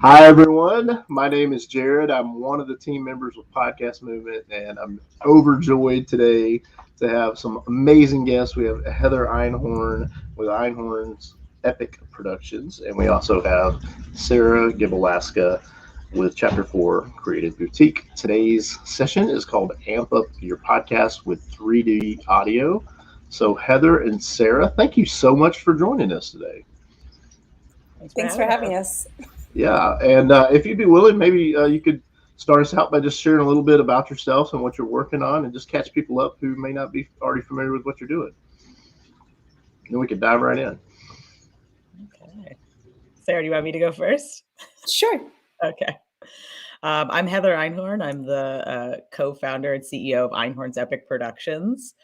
Hi, everyone. My name is Jared. I'm one of the team members with Podcast Movement, and I'm overjoyed today to have some amazing guests. We have Heather Einhorn with Einhorn's Epic Productions, and we also have Sarah Gibble-Laska with Chapter 4 Creative Boutique. Today's session is called Amp Up Your Podcast with 3D Audio. So, Heather and Sarah, thank you so much for joining us today. Thanks for having us. Yeah, and if you'd be willing, maybe you could start us out by just sharing a little bit about yourself and what you're working on, and just catch people up who may not be already familiar with what you're doing. And then we could dive right in. Okay. Sarah, do you want me to go first? Sure. Okay. I'm Heather Einhorn. I'm the co-founder and CEO of Einhorn's Epic Productions.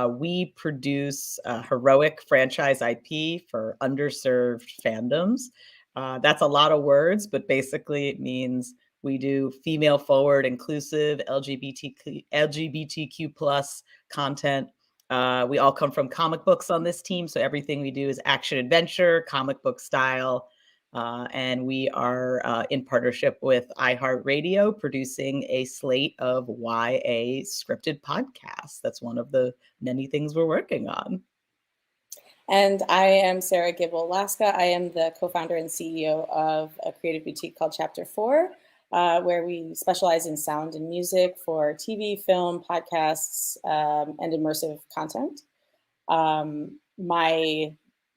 We produce heroic franchise IP for underserved fandoms. That's a lot of words, but basically it means we do female forward, inclusive, LGBTQ plus content. We all come from comic books on this team, so everything we do is action adventure, comic book style. And we are in partnership with iHeartRadio, producing a slate of YA scripted podcasts. That's one of the many things we're working on. And I am Sarah Gibble-Laska. I am the co-founder and CEO of a creative boutique called Chapter 4, where we specialize in sound and music for TV, film, podcasts, and immersive content. My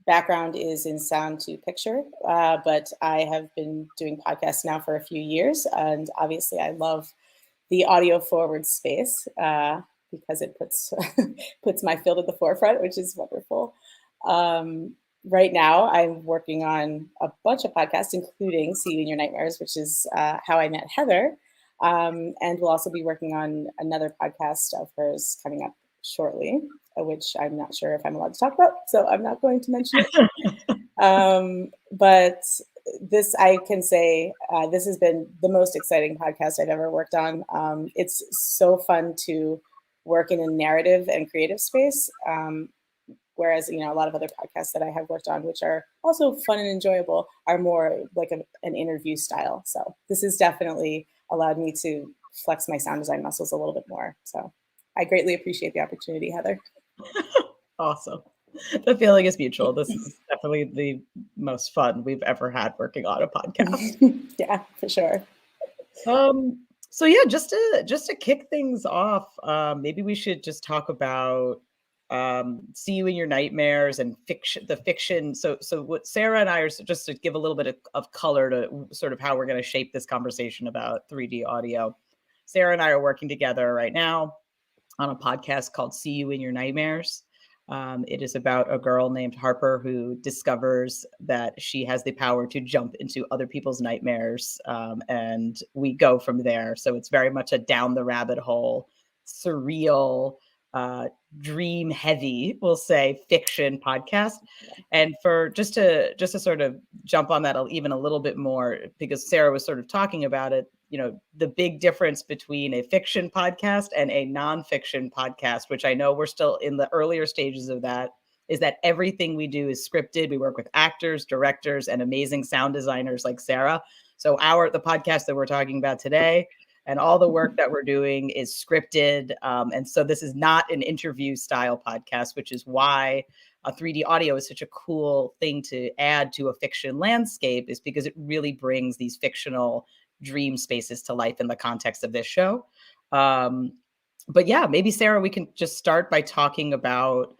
background is in sound to picture, but I have been doing podcasts now for a few years. And obviously I love the audio forward space because it puts puts my field at the forefront, which is wonderful. Right now I'm working on a bunch of podcasts, including See You in Your Nightmares, which is how I met Heather. And we'll also be working on another podcast of hers coming up shortly, which I'm not sure if I'm allowed to talk about, so I'm not going to mention it. But this, I can say, this has been the most exciting podcast I've ever worked on. It's so fun to work in a narrative and creative space, whereas, a lot of other podcasts that I have worked on, which are also fun and enjoyable, are more like an interview style. So this has definitely allowed me to flex my sound design muscles a little bit more. So I greatly appreciate the opportunity, Heather. Awesome. The feeling is mutual. This is definitely the most fun we've ever had working on a podcast. Yeah, for sure. So yeah, just to kick things off, maybe we should just talk about See You in Your Nightmares and the fiction. So what Sarah and I are, just to give a little bit of color to sort of how we're going to shape this conversation about 3D audio. Sarah and I are working together right now on a podcast called See You in Your Nightmares. It is about a girl named Harper who discovers that she has the power to jump into other people's nightmares, and we go from there. So it's very much a down the rabbit hole, surreal, dream heavy, we'll say, fiction podcast. And for just to sort of jump on that even a little bit more, because Sarah was sort of talking about it, the big difference between a fiction podcast and a nonfiction podcast, which I know we're still in the earlier stages of that, is that everything we do is scripted. We work with actors, directors, and amazing sound designers like Sarah. So the podcast that we're talking about today and all the work that we're doing is scripted. And so this is not an interview style podcast, which is why 3D audio is such a cool thing to add to a fiction landscape, is because it really brings these fictional dream spaces to life in the context of this show. But yeah, maybe Sarah, we can just start by talking about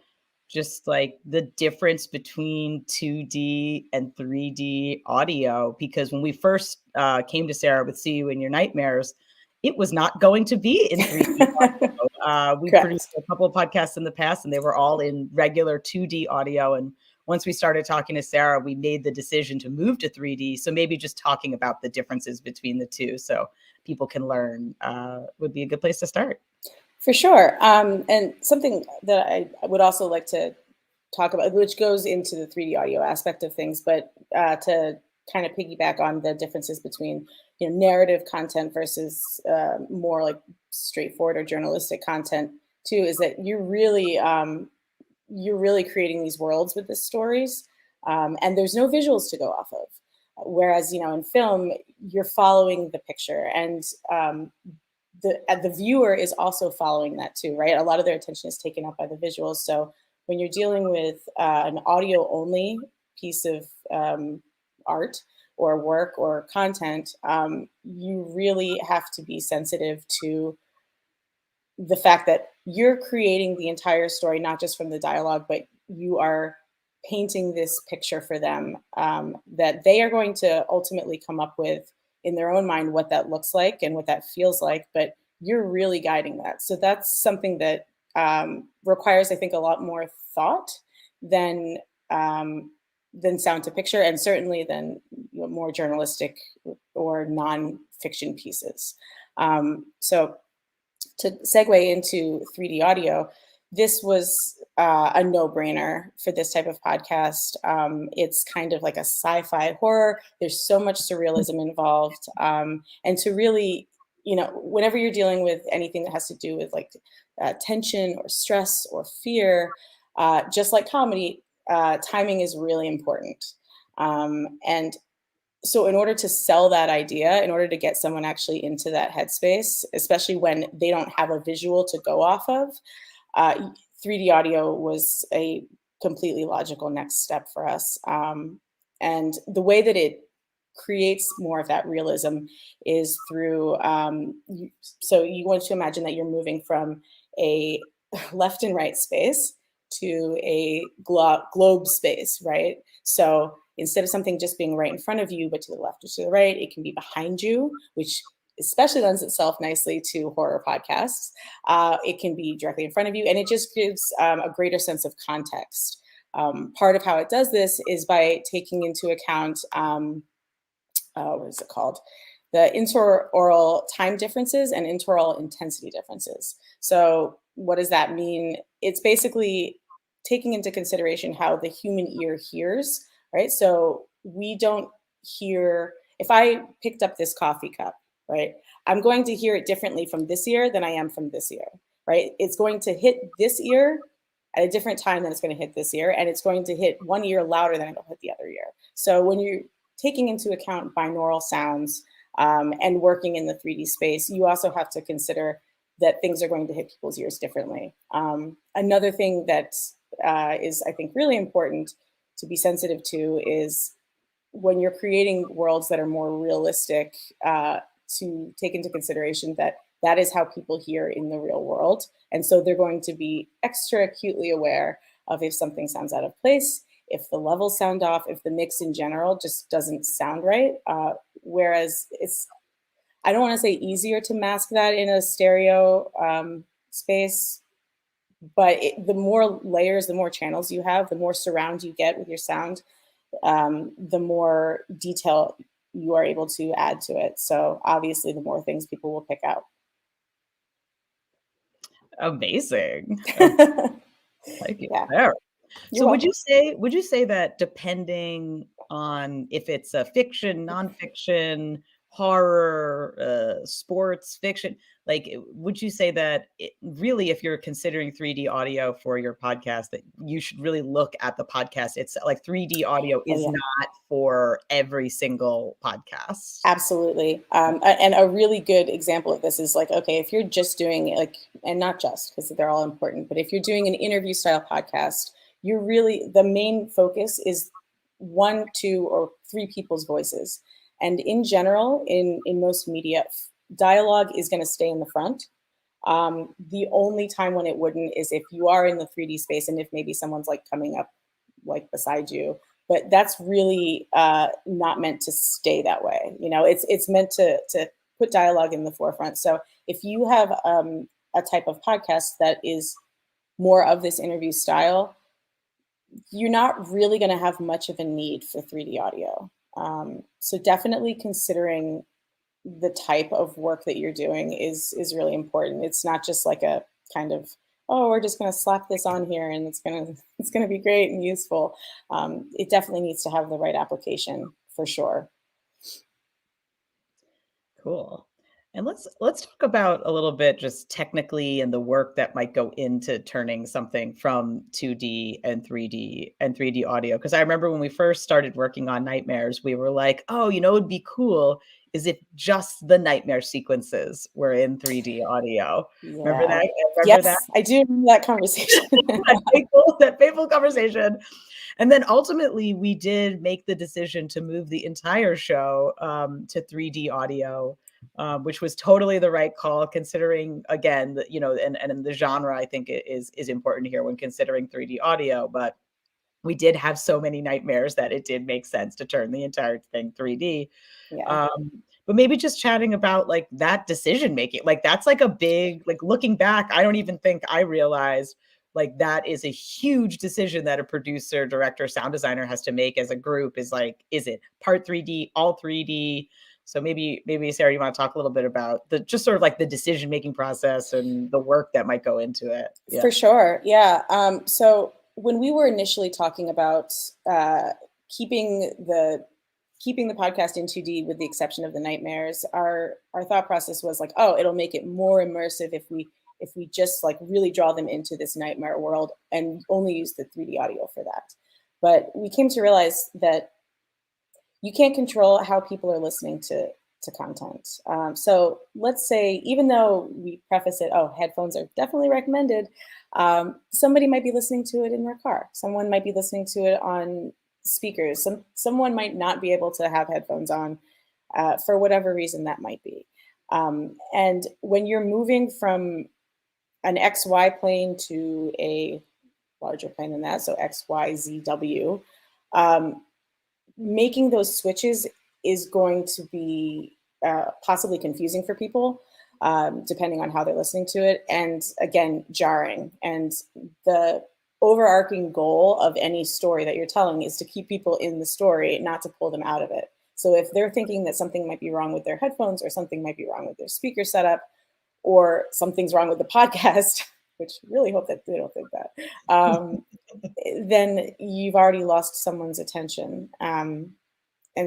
just like the difference between 2D and 3D audio, because when we first came to Sarah with See You in Your Nightmares, it was not going to be in 3D audio. We produced a couple of podcasts in the past and they were all in regular 2D audio. And once we started talking to Sarah, we made the decision to move to 3D. So maybe just talking about the differences between the two so people can learn would be a good place to start. For sure. And something that I would also like to talk about, which goes into the 3D audio aspect of things, but to kind of piggyback on the differences between narrative content versus more like straightforward or journalistic content too, is that you're really creating these worlds with the stories, and there's no visuals to go off of. Whereas, in film, you're following the picture, and the viewer is also following that too, right? A lot of their attention is taken up by the visuals. So when you're dealing with an audio only piece of art or work or content, you really have to be sensitive to the fact that you're creating the entire story, not just from the dialogue, but you are painting this picture for them, that they are going to ultimately come up with in their own mind what that looks like and what that feels like, but you're really guiding that. So that's something that requires, I think, a lot more thought than sound to picture, and certainly than more journalistic or non-fiction pieces. So to segue into 3D audio, this was a no-brainer for this type of podcast. It's kind of like a sci-fi horror. There's so much surrealism involved. And to really, whenever you're dealing with anything that has to do with like tension or stress or fear, just like comedy, timing is really important. And so in order to sell that idea, in order to get someone actually into that headspace, especially when they don't have a visual to go off of, 3D audio was a completely logical next step for us. And the way that it creates more of that realism is through, so you want to imagine that you're moving from a left and right space to a globe space, right? So instead of something just being right in front of you, but to the left or to the right, it can be behind you, which especially lends itself nicely to horror podcasts. It can be directly in front of you, and it just gives a greater sense of context. Part of how it does this is by taking into account, what is it called? The interoral time differences and interoral intensity differences. So what does that mean? It's basically taking into consideration how the human ear hears, right? So we don't hear, if I picked up this coffee cup, right, I'm going to hear it differently from this ear than I am from this ear, right? It's going to hit this ear at a different time than it's going to hit this ear, and it's going to hit one ear louder than it'll hit the other ear. So when you're taking into account binaural sounds and working in the 3D space, you also have to consider that things are going to hit people's ears differently. Another thing that is, I think, really important to be sensitive to is when you're creating worlds that are more realistic, to take into consideration that that is how people hear in the real world. And so they're going to be extra acutely aware of if something sounds out of place, if the levels sound off, if the mix in general just doesn't sound right. Whereas it's, I don't want to say easier to mask that in a stereo space, but the more layers, the more channels you have, the more surround you get with your sound, the more detail you are able to add to it. So obviously the more things people will pick out. Amazing. Thank you. Yeah. Sarah. You're So welcome. would you say that depending on if it's a fiction, nonfiction, horror, sports, fiction, like would you say that really, if you're considering 3D audio for your podcast, that you should really look at the podcast? It's like 3D audio is not for every single podcast. Absolutely. And a really good example of this is like, okay, if you're just doing like, and not just because they're all important, but if you're doing an interview style podcast, you're really, the main focus is 1, 2, or 3 people's voices. And in general, in most media, dialogue is going to stay in the front. The only time when it wouldn't is if you are in the 3D space and if maybe someone's like coming up like beside you. But that's really not meant to stay that way. You know, it's meant to put dialogue in the forefront. So if you have a type of podcast that is more of this interview style, you're not really going to have much of a need for 3D audio. So definitely considering the type of work that you're doing is really important. It's not just like a kind of, oh, we're just going to slap this on here and it's going to be great and useful. It definitely needs to have the right application for sure. Cool. And let's talk about a little bit just technically and the work that might go into turning something from 2D and 3D audio. Because I remember when we first started working on Nightmares, we were like, oh, you know, it'd be cool is if just the nightmare sequences were in 3D audio. Yeah. Remember that? Yes, that? I do remember that conversation. that painful conversation. And then ultimately, we did make the decision to move the entire show to 3D audio. Which was totally the right call, considering, again, you know, and the genre, I think is important here when considering 3D audio. But we did have so many nightmares that it did make sense to turn the entire thing 3D. Yeah. But maybe just chatting about like that decision making, like that's like a big, like looking back, I don't even think I realized like that is a huge decision that a producer, director, sound designer has to make as a group. Is like, is it part 3D, all 3D? So maybe Sarah, you want to talk a little bit about the just sort of like the decision making process and the work that might go into it. Yeah. For sure, yeah. So when we were initially talking about keeping the podcast in 2D with the exception of the nightmares, our thought process was like, oh, it'll make it more immersive if we just like really draw them into this nightmare world and only use the 3D audio for that. But we came to realize that you can't control how people are listening to content. So let's say, even though we preface it, oh, headphones are definitely recommended, somebody might be listening to it in their car. Someone might be listening to it on speakers. Someone might not be able to have headphones on for whatever reason that might be. And when you're moving from an XY plane to a larger plane than that, so X, Y, Z, W, making those switches is going to be possibly confusing for people, depending on how they're listening to it, and again, jarring. And the overarching goal of any story that you're telling is to keep people in the story, not to pull them out of it. So if they're thinking that something might be wrong with their headphones, or something might be wrong with their speaker setup, or something's wrong with the podcast, which I really hope that they don't think that, then you've already lost someone's attention. And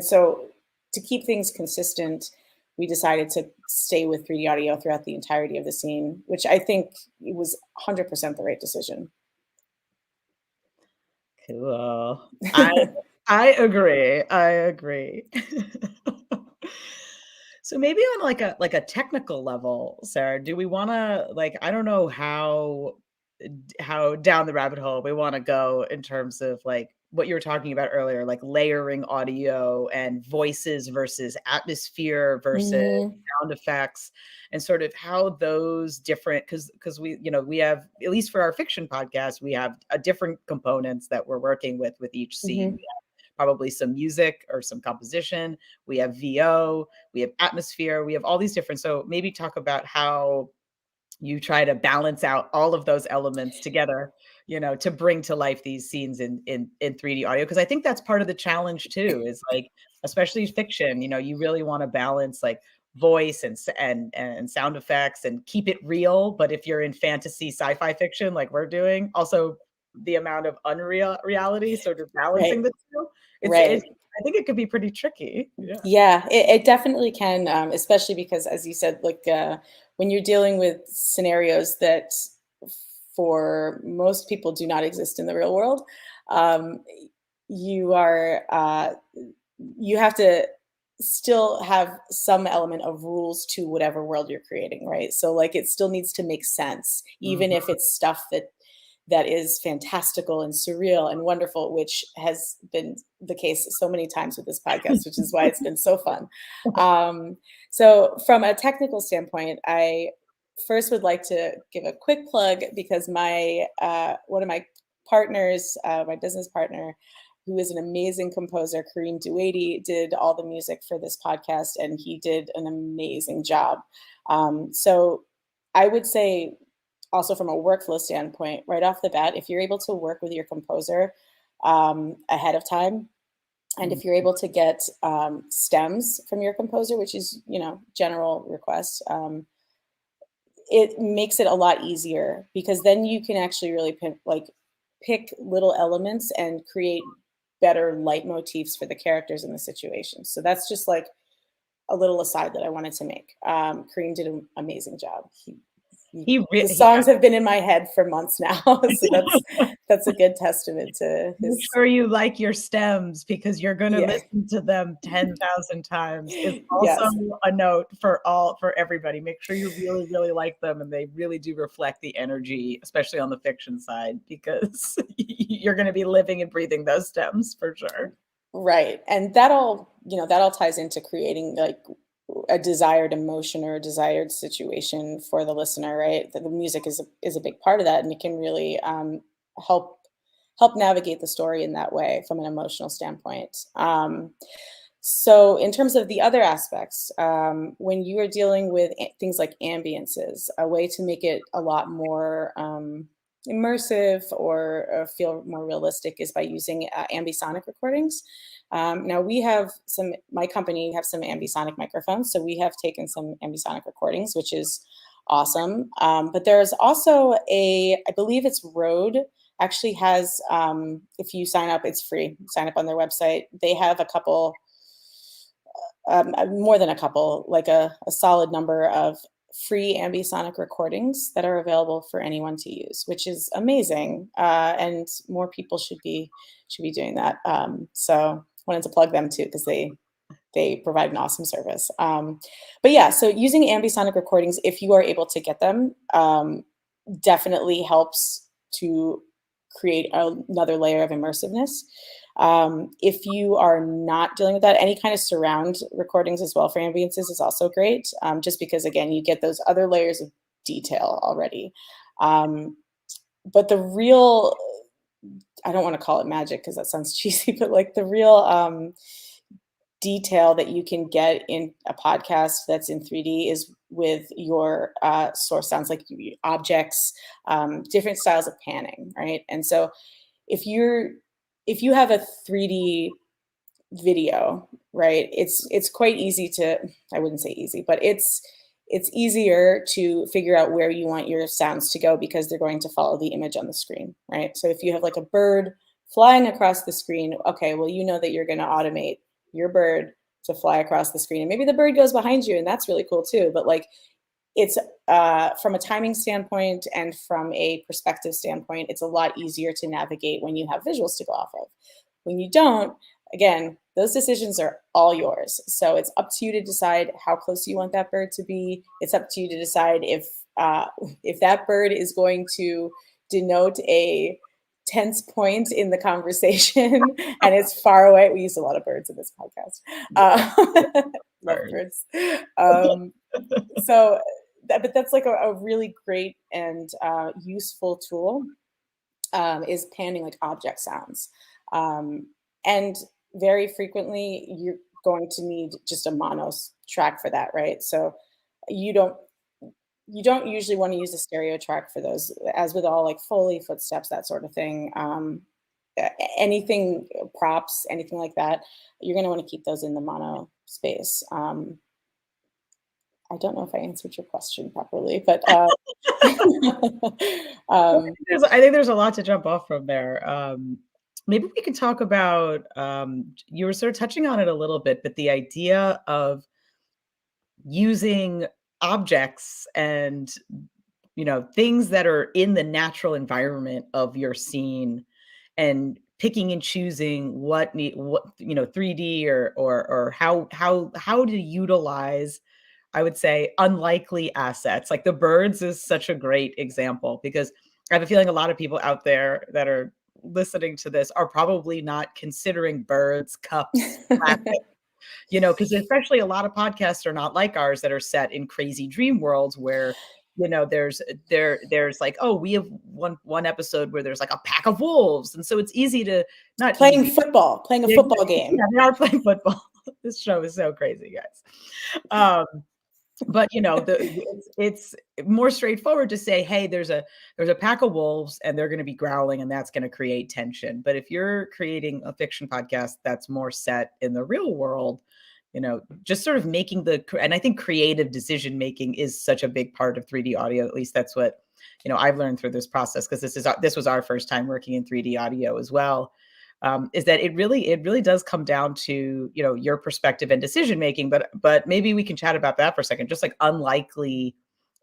so to keep things consistent, we decided to stay with 3D audio throughout the entirety of the scene, which I think was 100% the right decision. Cool. I agree. So maybe on like a technical level, Sarah, do we want to, like, I don't know how down the rabbit hole we want to go in terms of like what you were talking about earlier, like layering audio and voices versus atmosphere versus sound effects, and sort of how those different, because we, you know, we have, at least for our fiction podcast, we have a different components that we're working with each scene. We have probably some music or some composition, we have VO, we have atmosphere, we have all these different, so maybe talk about how you try to balance out all of those elements together, you know, to bring to life these scenes in 3D audio. Because I think that's part of the challenge too, is like, especially fiction, you know, you really want to balance like voice and sound effects and keep it real. But if you're in fantasy sci-fi fiction, like we're doing, also the amount of unreal reality, sort of balancing the two. I think it could be pretty tricky. Yeah, it definitely can, especially because, as you said, like when you're dealing with scenarios that for most people do not exist in the real world, you have to still have some element of rules to whatever world you're creating, right? So like it still needs to make sense, even if it's stuff that is fantastical and surreal and wonderful, which has been the case so many times with this podcast, which is why it's been so fun. So from a technical standpoint, I first would like to give a quick plug, because my one of my partners, my business partner, who is an amazing composer, Kareem Duwaidi, did all the music for this podcast, and he did an amazing job. So I would say, also from a workflow standpoint, right off the bat, if you're able to work with your composer ahead of time, and if you're able to get stems from your composer, which is, you know, general request, it makes it a lot easier, because then you can actually really pick little elements and create better leitmotifs for the characters in the situation. So that's just like a little aside that I wanted to make. Kareem did an amazing job. The He songs have been in my head for months now, so that's a good testament to his. Make sure you like your stems, because you're going to Yeah. listen to them 10,000 times. It's Yes. also a note for everybody. Make sure you really, really like them, and they really do reflect the energy, especially on the fiction side, because you're going to be living and breathing those stems for sure. Right. And that all ties into creating like a desired emotion or a desired situation for the listener, right? The music is a big part of that, and it can really help navigate the story in that way from an emotional standpoint. So in terms of the other aspects, when you are dealing with things like ambiances, a way to make it a lot more immersive or feel more realistic is by using ambisonic recordings. Now my company have some ambisonic microphones, so we have taken some ambisonic recordings, which is awesome. But there's also I believe it's Rode, actually has, if you sign up, it's free. Sign up on their website. They have a couple, more than a couple, like a solid number of free ambisonic recordings that are available for anyone to use, which is amazing. And more people should be doing that. So wanted to plug them too, because they provide an awesome service. But yeah, so using ambisonic recordings, if you are able to get them, definitely helps to create another layer of immersiveness. If you are not dealing with that, any kind of surround recordings as well for ambiances is also great, just because, again, you get those other layers of detail already. But the real, I don't want to call it magic because that sounds cheesy, but like the real detail that you can get in a podcast that's in 3D is with your source sounds, like objects, different styles of panning, right? And so if you have a 3D video, right, it's quite easy to, I wouldn't say easy, but it's easier to figure out where you want your sounds to go, because they're going to follow the image on the screen, right? So if you have like a bird flying across the screen, okay, well, you know that you're going to automate your bird to fly across the screen, and maybe the bird goes behind you, and that's really cool too. But like, it's from a timing standpoint and from a perspective standpoint, it's a lot easier to navigate when you have visuals to go off of. When you don't, again, those decisions are all yours. So it's up to you to decide how close you want that bird to be. It's up to you to decide if that bird is going to denote a tense point in the conversation and it's far away. We use a lot of birds in this podcast. Love birds. But that's like a really great and useful tool, is panning like object sounds. And very frequently you're going to need just a mono track for that, right? So you don't usually want to use a stereo track for those, as with all like Foley, footsteps, that sort of thing. Anything, props, anything like that, you're going to want to keep those in the mono space. I don't know if I answered your question properly, but I think there's a lot to jump off from there. Maybe we could talk about, you were sort of touching on it a little bit, but the idea of using objects and, things that are in the natural environment of your scene, and picking and choosing what 3D or how to utilize, I would say, unlikely assets. Like the birds is such a great example, because I have a feeling a lot of people out there that are listening to this are probably not considering birds, cups, because especially a lot of podcasts are not like ours, that are set in crazy dream worlds where, there's like, oh, we have one episode where there's like a pack of wolves. And so it's easy to not playing a football game. Yeah, they are playing football. This show is so crazy, guys. But it's more straightforward to say, hey, there's a pack of wolves and they're going to be growling, and that's going to create tension. But if you're creating a fiction podcast that's more set in the real world, just sort of making and I think creative decision making is such a big part of 3D audio. At least that's what I've learned through this process, because this was our first time working in 3D audio as well. is that it really does come down to, you know, your perspective and decision making. But maybe we can chat about that for a second. Just like unlikely,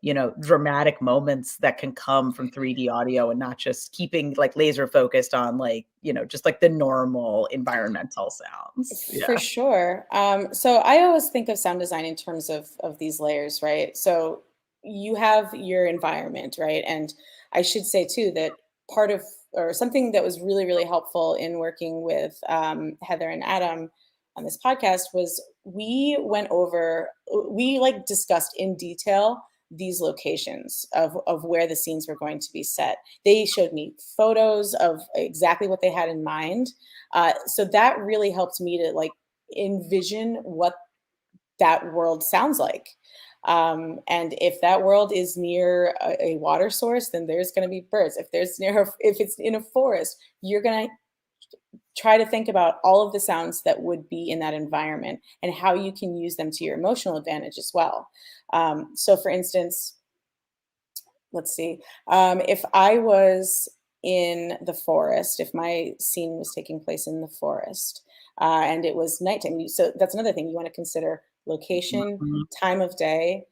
you know, dramatic moments that can come from 3D audio, and not just keeping like laser focused on like, you know, just like the normal environmental sounds. For sure. So I always think of sound design in terms of these layers, right? So you have your environment, right? And I should say too that part of, or something that was really, really helpful in working with Heather and Adam on this podcast was we like discussed in detail these locations of where the scenes were going to be set. They showed me photos of exactly what they had in mind. So that really helped me to like envision what that world sounds like. And if that world is near a water source, then there's going to be birds. If it's in a forest, you're going to try to think about all of the sounds that would be in that environment and how you can use them to your emotional advantage as well. So for instance, let's see, if I was in the forest, if my scene was taking place in the forest and it was nighttime, so that's another thing you want to consider: location, time of day.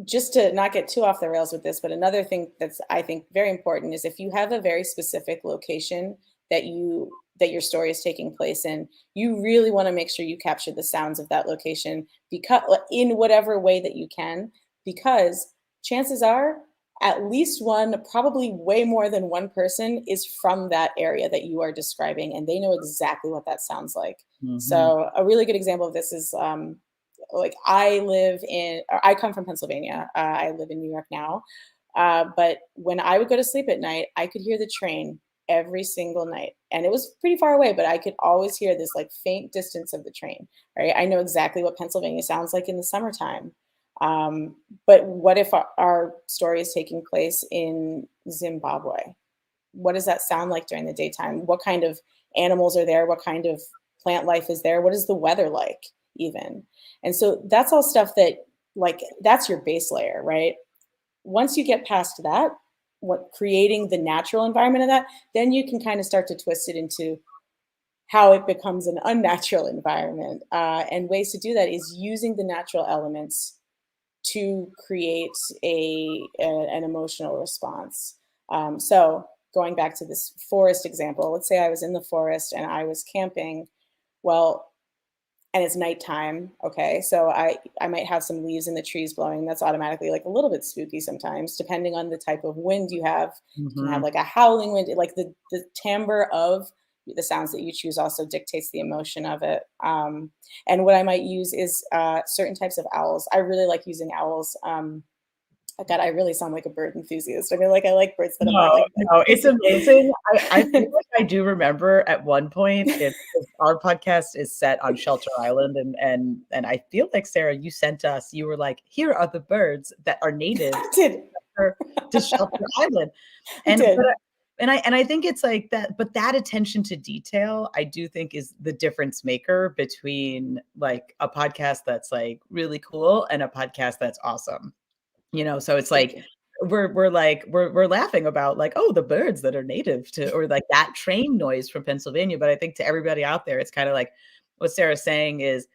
Just to not get too off the rails with this, but another thing that's I think very important is if you have a very specific location that your story is taking place in, you really want to make sure you capture the sounds of that location, because in whatever way that you can, because chances are at least one, probably way more than one person is from that area that you are describing, and they know exactly what that sounds like. So a really good example of this is like I come from Pennsylvania. I live in New York now. But when I would go to sleep at night, I could hear the train every single night. And it was pretty far away, but I could always hear this like faint distance of the train, right? I know exactly what Pennsylvania sounds like in the summertime. But what if our story is taking place in Zimbabwe? What does that sound like during the daytime? What kind of animals are there? What kind of plant life is there? What is the weather like even? And so that's all stuff that, like, that's your base layer, right? Once you get past that, creating the natural environment of that, then you can kind of start to twist it into how it becomes an unnatural environment. And ways to do that is using the natural elements to create an emotional response. So going back to this forest example, let's say I was in the forest and I was camping. Well, and it's nighttime, okay? So I might have some leaves in the trees blowing. That's automatically like a little bit spooky sometimes, depending on the type of wind you have. You can have like a howling wind, like the timbre of the sounds that you choose also dictates the emotion of it. And what I might use is certain types of owls. I really like using owls. God, I really sound like a bird enthusiast. I mean, like I like birds that are like. No, it's amazing. I feel like I do remember at one point our podcast is set on Shelter Island, and I feel like, Sarah, you sent us. You were like, "Here are the birds that are native to Shelter Island," and I think it's like that. But that attention to detail, I do think, is the difference maker between like a podcast that's like really cool and a podcast that's awesome. You know, so it's like we're laughing about like, oh, the birds that are native to, or like that train noise from Pennsylvania. But I think to everybody out there, it's kind of like what Sarah's saying is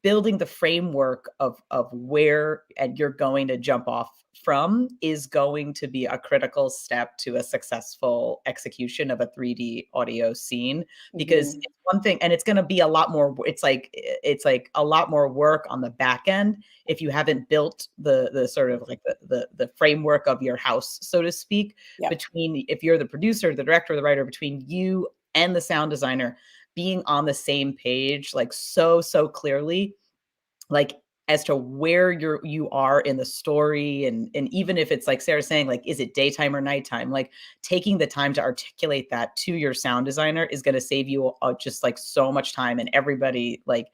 building the framework of where and you're going to jump off from is going to be a critical step to a successful execution of a 3D audio scene, because it's one thing, and it's going to be a lot more, it's like a lot more work on the back end if you haven't built the sort of like the framework of your house, so to speak, between, if you're the producer, the director, the writer, between you and the sound designer being on the same page, like so clearly, like as to where you are in the story. And even if it's like Sarah's saying, like, is it daytime or nighttime? Like taking the time to articulate that to your sound designer is going to save you just like so much time, and everybody like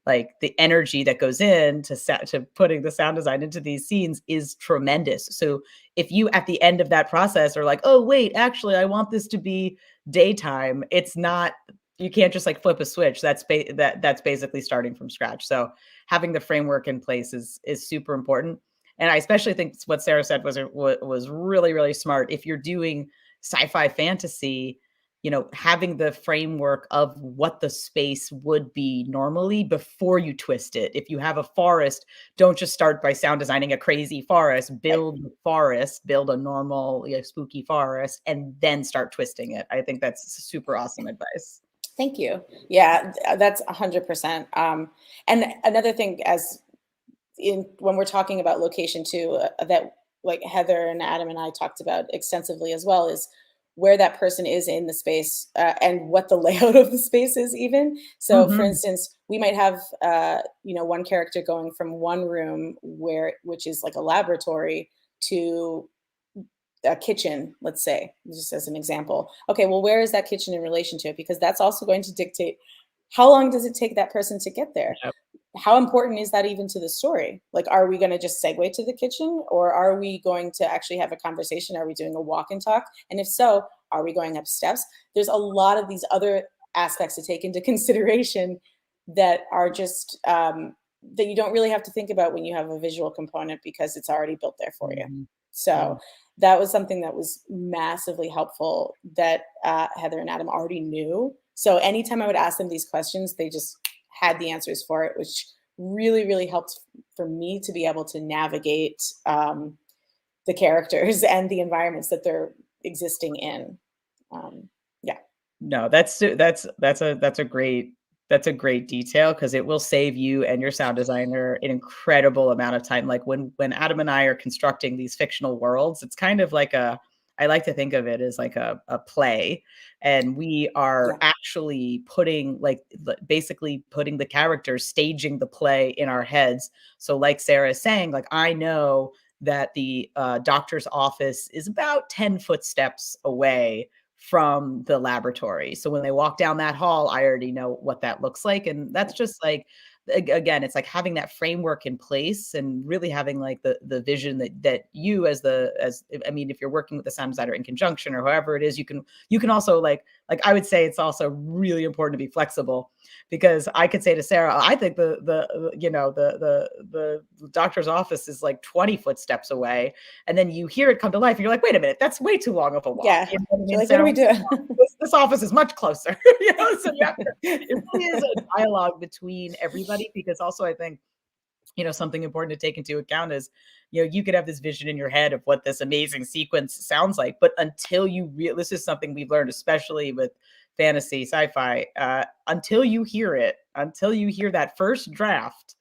the energy that goes in to putting the sound design into these scenes is tremendous. So if you at the end of that process are like, oh wait, actually I want this to be daytime, it's not, you can't just like flip a switch. That's basically starting from scratch. So having the framework in place is super important. And I especially think what Sarah said was really, really smart. If you're doing sci-fi fantasy, having the framework of what the space would be normally before you twist it. If you have a forest, don't just start by sound designing a crazy forest, build the forest, build a normal, spooky forest, and then start twisting it. I think that's super awesome advice. Thank you. Yeah, that's 100%. And another thing, when we're talking about location too, that like Heather and Adam and I talked about extensively as well, is where that person is in the space, and what the layout of the space is even. So for instance, we might have, one character going from one room which is like a laboratory, to a kitchen, let's say, just as an example. Okay, well, where is that kitchen in relation to it? Because that's also going to dictate how long does it take that person to get there? Yep. How important is that even to the story? Like, are we going to just segue to the kitchen, or are we going to actually have a conversation? Are we doing a walk and talk? And if so, are we going up steps? There's a lot of these other aspects to take into consideration that are just, that you don't really have to think about when you have a visual component, because it's already built there for you. So that was something that was massively helpful that Heather and Adam already knew. So anytime I would ask them these questions, they just had the answers for it, which really, really helped for me to be able to navigate the characters and the environments that they're existing in. No, that's a great detail, because it will save you and your sound designer an incredible amount of time. Like when Adam and I are constructing these fictional worlds, it's kind of like I like to think of it as like a play, and we are actually basically putting the characters, staging the play in our heads. So like Sarah is saying, like, I know that the doctor's office is about 10 footsteps away from the laboratory. So when they walk down that hall, I already know what that looks like. And that's just like, again, it's like having that framework in place and really having like the vision that you if you're working with the sound designer in conjunction or however it is, you can also like I would say it's also really important to be flexible, because I could say to Sarah, I think the doctor's office is like 20 footsteps away. And then you hear it come to life and you're like, wait a minute, that's way too long of a walk. Yeah. You know what I mean? Like, what are we doing? This office is much closer. So it really is a dialogue between everybody, because also I think, something important to take into account is, you could have this vision in your head of what this amazing sequence sounds like, but until this is something we've learned, especially with fantasy, sci-fi, until you hear that first draft,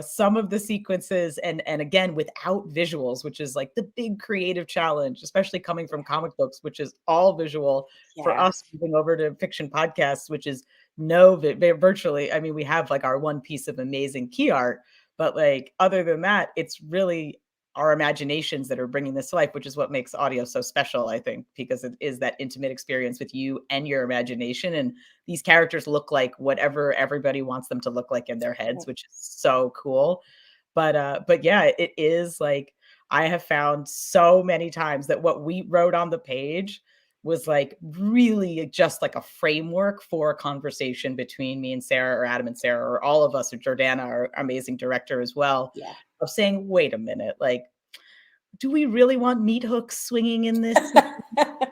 some of the sequences, and again, without visuals, which is like the big creative challenge, especially coming from comic books, which is all visual, for us moving over to fiction podcasts, which is virtually, I mean, we have like our one piece of amazing key art, but like, other than that, it's really our imaginations that are bringing this to life, which is what makes audio so special, I think, because it is that intimate experience with you and your imagination. And these characters look like whatever everybody wants them to look like in their heads, which is so cool. But yeah, it is like, I have found so many times that what we wrote on the page was like really just like a framework for a conversation between me and Sarah, or Adam and Sarah, or all of us, or Jordana, our amazing director as well, of saying, wait a minute, like, do we really want meat hooks swinging in this?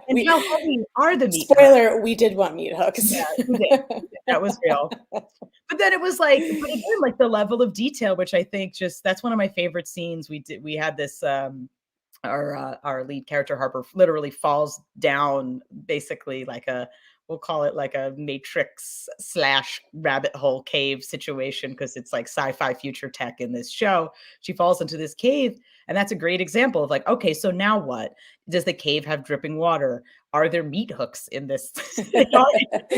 And how heavy are the meat Spoiler, hooks? we did want meat hooks. Yeah, we did. That was real. But then it was like, but again, like the level of detail, which I think that's one of my favorite scenes. We had this, our lead character Harper literally falls down basically like we'll call it like a Matrix / rabbit hole cave situation, because it's like sci-fi future tech in this show. She falls into this cave, and that's a great example of like, okay, so now what? Does the cave have dripping water? Are there meat hooks in this? in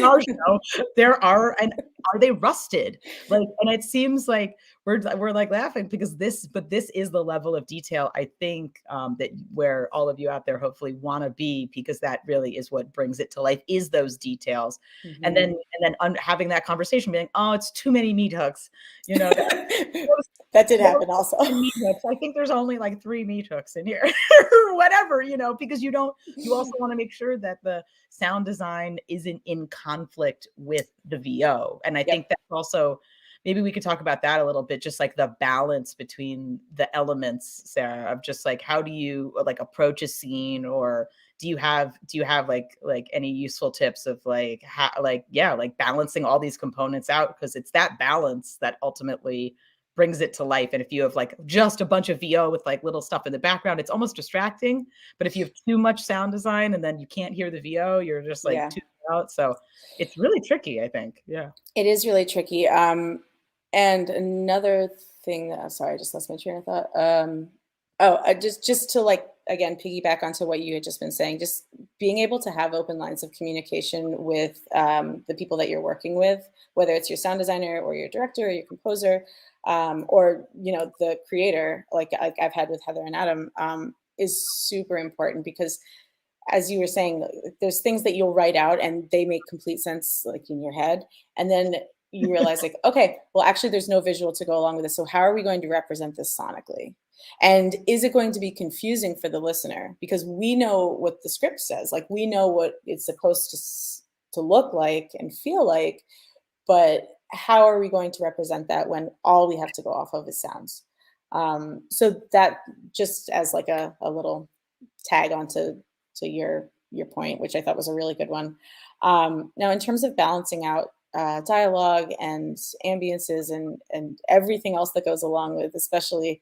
our show? There are, and are they rusted? Like, and it seems like we're like laughing because this is the level of detail, I think, that where all of you out there hopefully want to be, because that really is what brings it to life, is those details. Mm-hmm. And then having that conversation, being, oh, it's too many meat hooks, that did happen also. I think there's only like 3 meat hooks in here or whatever, because you also want to make sure that the sound design isn't in conflict with the VO. And I think that's also, maybe we could talk about that a little bit, just like the balance between the elements, Sarah, of just like, how do you like approach a scene or do you have like any useful tips of like how, like balancing all these components out, because it's that balance that ultimately brings it to life. And if you have like just a bunch of VO with like little stuff in the background, it's almost distracting. But if you have too much sound design and then you can't hear the VO, you're just like too out. So it's really tricky, I think. Yeah, it is really tricky. And another thing that, sorry, I just lost my train of thought. Just to like, again, piggyback onto what you had just been saying, just being able to have open lines of communication with the people that you're working with, whether it's your sound designer or your director or your composer, or, you know, the creator, like I've had with Heather and Adam, is super important, because as you were saying, there's things that you'll write out and they make complete sense like in your head. And then you realize like, okay, well, actually there's no visual to go along with this. So how are we going to represent this sonically? And is it going to be confusing for the listener? Because we know what the script says, like we know what it's supposed to look like and feel like, but how are we going to represent that when all we have to go off of is sounds? So that, just as like a little tag onto your point, which I thought was a really good one. Now, in terms of balancing out dialogue and ambiences and everything else that goes along with, especially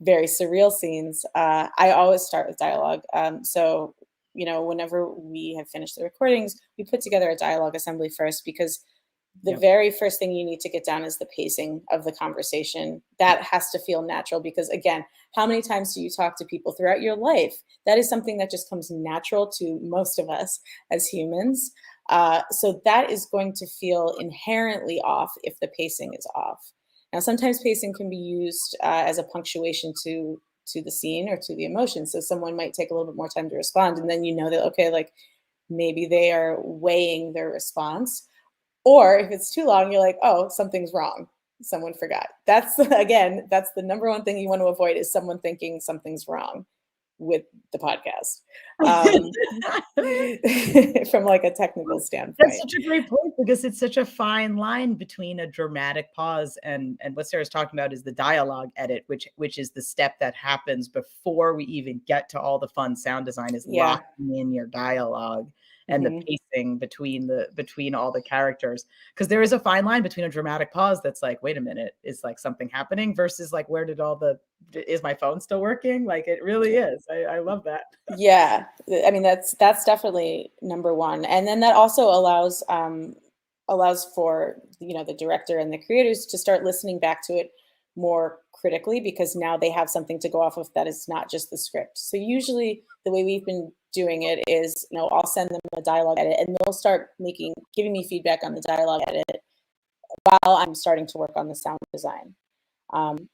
very surreal scenes, I always start with dialogue. So, you know, whenever we have finished the recordings, we put together a dialogue assembly first, because the very first thing you need to get down is the pacing of the conversation. That has to feel natural, because again, how many times do you talk to people throughout your life? That is something that just comes natural to most of us as humans. So that is going to feel inherently off if the pacing is off. Now, sometimes pacing can be used as a punctuation to the scene or to the emotion. So someone might take a little bit more time to respond, and then you know that, okay, like maybe they are weighing their response. Or if it's too long, you're like, oh, something's wrong. Someone forgot. That's the number one thing you want to avoid, is someone thinking something's wrong with the podcast, from like a technical standpoint. That's such a great point, because it's such a fine line between a dramatic pause and what Sarah's talking about is the dialogue edit, which is the step that happens before we even get to all the fun sound design, is locking in your dialogue and the pacing between all the characters. Because there is a fine line between a dramatic pause that's like, wait a minute, is like something happening, versus like, where did is my phone still working? Like, it really is. I love that. Yeah, I mean, that's definitely number one. And then that also allows for, you know, the director and the creators to start listening back to it more critically, because now they have something to go off of that is not just the script. So usually the way we've been doing it is, you know, I'll send them a dialogue edit and they'll start giving me feedback on the dialogue edit while I'm starting to work on the sound design.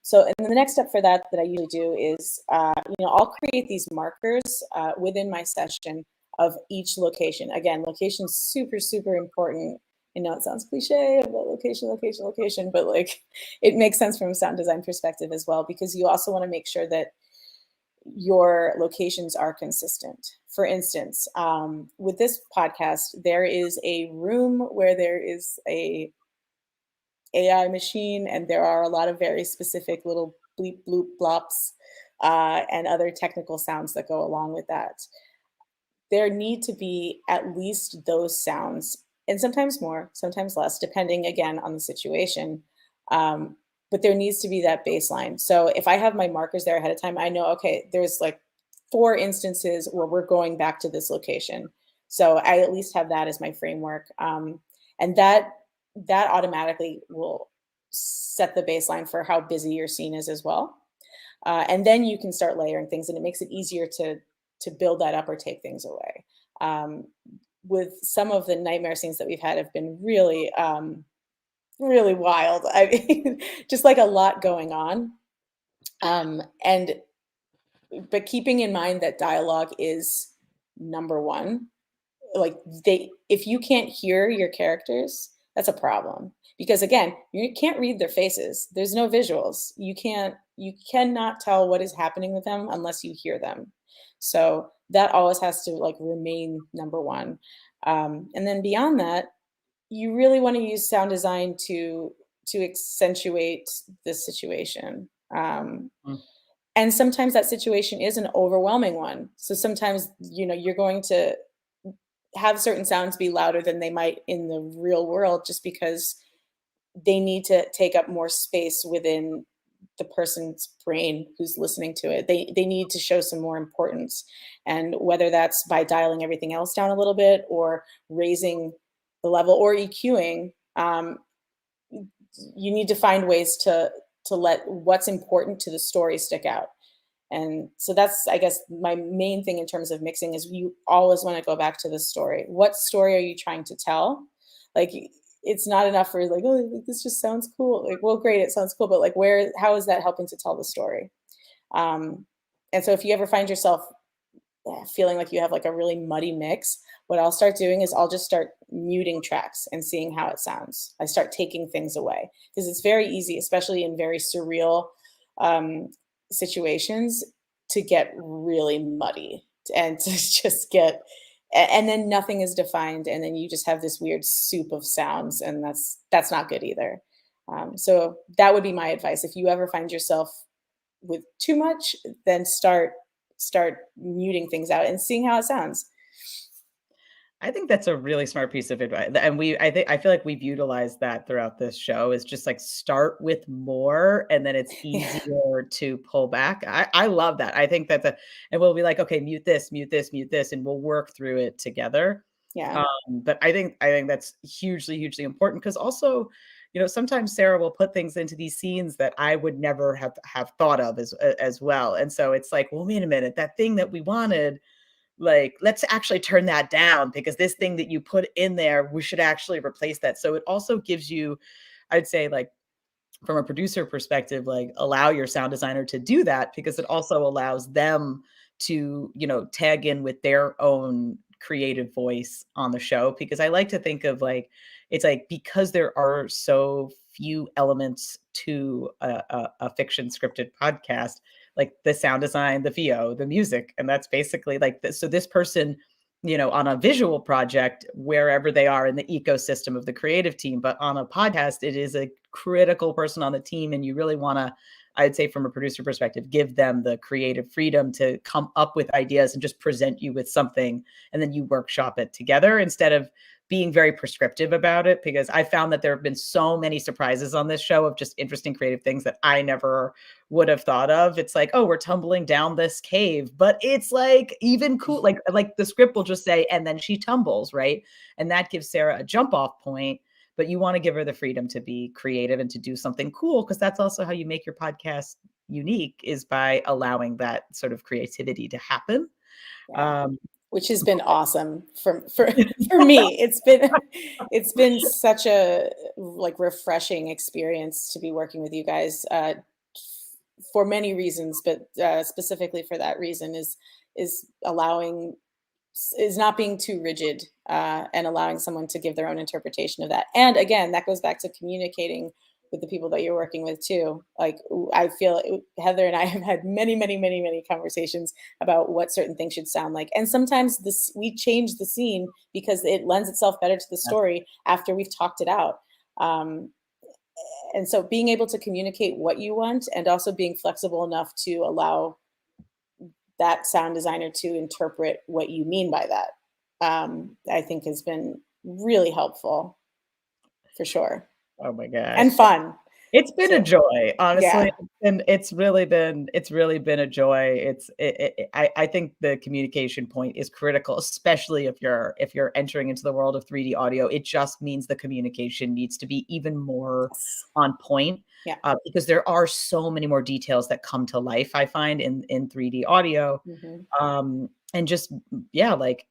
So, and then the next step for that I usually do is, you know, I'll create these markers within my session of each location. Again, location is super, super important. I know it sounds cliche about location, but like it makes sense from a sound design perspective as well, because you also want to make sure that your locations are consistent. For instance, with this podcast, there is a room where there is a AI machine, and there are a lot of very specific little bleep, bloop, blops, and other technical sounds that go along with that. There need to be at least those sounds, and sometimes more, sometimes less, depending again on the situation. But there needs to be that baseline. So if I have my markers there ahead of time, I know, okay, there's like 4 instances where we're going back to this location. So I at least have that as my framework. And that automatically will set the baseline for how busy your scene is as well. And then you can start layering things, and it makes it easier to build that up or take things away. With some of the nightmare scenes that we've had have been really, really wild. I mean, just like a lot going on. But keeping in mind that dialogue is number one. Like if you can't hear your characters, that's a problem, because again, you can't read their faces. There's no visuals. You cannot tell what is happening with them unless you hear them. So that always has to like remain number one. And then beyond that, you really want to use sound design to accentuate the situation. And sometimes that situation is an overwhelming one. So sometimes, you're going to have certain sounds be louder than they might in the real world, just because they need to take up more space within the person's brain who's listening to it. They need to show some more importance. And whether that's by dialing everything else down a little bit, or raising the level, or EQing, you need to find ways to let what's important to the story stick out. And so that's, I guess, my main thing in terms of mixing is you always want to go back to the story. What story are you trying to tell? Like, it's not enough for like, oh, this just sounds cool. Like, well, great, it sounds cool, but like, how is that helping to tell the story? And so if you ever find yourself feeling like you have like a really muddy mix, what I'll start doing is I'll just start muting tracks and seeing how it sounds. I start taking things away, because it's very easy, especially in very surreal situations, to get really muddy and to just get, and then nothing is defined, and then you just have this weird soup of sounds, and that's not good either. So that would be my advice. If you ever find yourself with too much, then start muting things out and seeing how it sounds. I think that's a really smart piece of advice. And I feel like we've utilized that throughout this show, is just like start with more, and then it's easier to pull back. I love that. I think and we'll be like, okay, mute this, and we'll work through it together. Yeah. But I think that's hugely, hugely important, because also, sometimes Sarah will put things into these scenes that I would never have thought of as well. And so it's like, well, wait a minute, that thing that we wanted, like, let's actually turn that down, because this thing that you put in there, we should actually replace that. So it also gives you, I'd say, like, from a producer perspective, like, allow your sound designer to do that, because it also allows them to, tag in with their own creative voice on the show. Because I like to think of, like, it's like, because there are so few elements to a fiction scripted podcast, like the sound design, the VO, the music, and that's basically like this. So this person, on a visual project, wherever they are in the ecosystem of the creative team, but on a podcast, it is a critical person on the team, and you really want to, I'd say, from a producer perspective, give them the creative freedom to come up with ideas and just present you with something, and then you workshop it together, instead of being very prescriptive about it. Because I found that there have been so many surprises on this show of just interesting creative things that I never would have thought of. It's like, oh, we're tumbling down this cave, but it's like even cool. Like the script will just say, and then she tumbles, right? And that gives Sarah a jump off point, but you want to give her the freedom to be creative and to do something cool, because that's also how you make your podcast unique, is by allowing that sort of creativity to happen. Yeah. Which has been awesome for me. It's been such a like refreshing experience to be working with you guys, for many reasons, but specifically for that reason, is not being too rigid, and allowing someone to give their own interpretation of that. And again, that goes back to communicating with the people that you're working with too. Like, I feel Heather and I have had many, many, many, many conversations about what certain things should sound like. And sometimes we change the scene because it lends itself better to the story after we've talked it out. And so being able to communicate what you want, and also being flexible enough to allow that sound designer to interpret what you mean by that, I think has been really helpful, for sure. Oh my gosh. And fun. It's been a joy, honestly. Yeah. And it's really been a joy. I think the communication point is critical, especially if you're entering into the world of 3D audio. It just means the communication needs to be even more on point. Yeah. Because there are so many more details that come to life, I find, in 3D audio. Mm-hmm. And just, like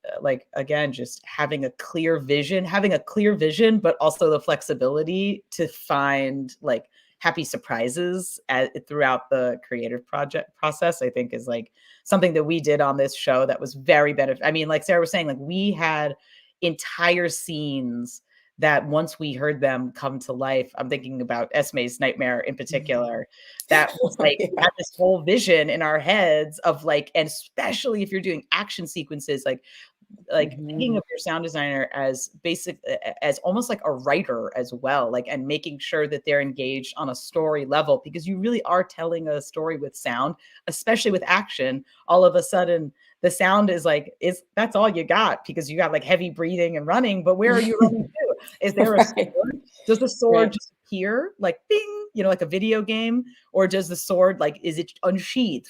again, just having a clear vision, but also the flexibility to find like happy surprises throughout the creative project process, I think is like something that we did on this show that was very beneficial. I mean, like Sarah was saying, like we had entire scenes that once we heard them come to life, I'm thinking about Esme's nightmare in particular, that was like, we had this whole vision in our heads of like, and especially if you're doing action sequences, like like thinking of your sound designer as as almost like a writer as well, like, and making sure that they're engaged on a story level, because you really are telling a story with sound, especially with action. All of a sudden the sound is like, that's all you got, because you got like heavy breathing and running, but where are you running to? Is there a sword? Does the sword just appear like bing, like a video game, or does the sword, like, is it unsheathed?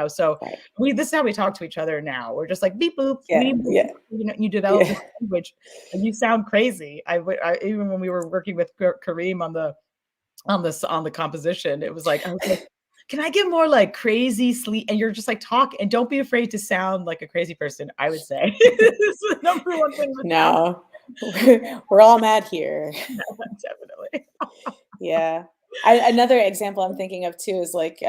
So this is how we talk to each other now. We're just like beep boop, beep, boop. You develop this language, and you sound crazy. I even when we were working with Kareem on the composition, it was like, I was like, can I get more like crazy sleep? And you're just like, talk, and don't be afraid to sound like a crazy person, I would say. This is the number one thing. No, we're all mad here. Definitely. Yeah. Another example I'm thinking of too is like,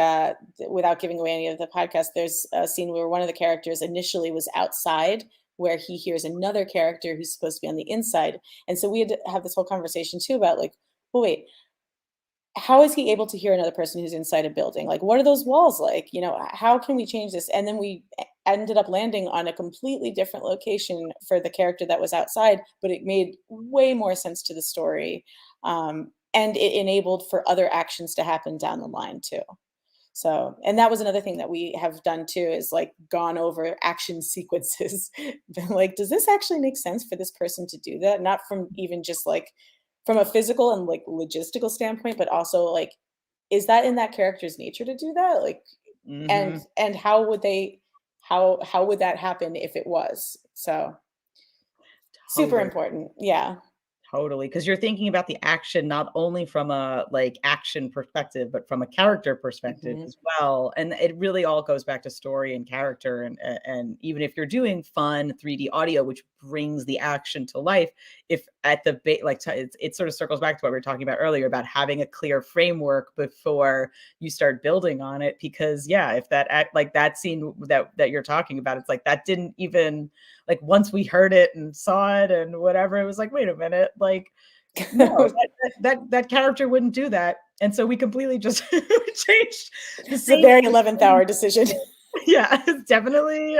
without giving away any of the podcast, there's a scene where one of the characters initially was outside, where he hears another character who's supposed to be on the inside. And so we had to have this whole conversation too about like, well, wait, how is he able to hear another person who's inside a building? Like, what are those walls like? How can we change this? And then we ended up landing on a completely different location for the character that was outside, but it made way more sense to the story. And it enabled for other actions to happen down the line too. So, and that was another thing that we have done too, is like gone over action sequences. Like, does this actually make sense for this person to do that? Not from even just like from a physical and like logistical standpoint, but also like, is that in that character's nature to do that? Like, and how would that happen if it was? So super important. Yeah. Totally, because you're thinking about the action not only from a like action perspective, but from a character perspective as well. And it really all goes back to story and character. And even if you're doing fun 3D audio, which brings the action to life, if at the it sort of circles back to what we were talking about earlier about having a clear framework before you start building on it. Because if that scene that you're talking about, it's like that didn't even, like, once we heard it and saw it and whatever, it was like, wait a minute, like, no, that character wouldn't do that. And so we completely just changed. It's a very 11th hour decision. Yeah, it's definitely.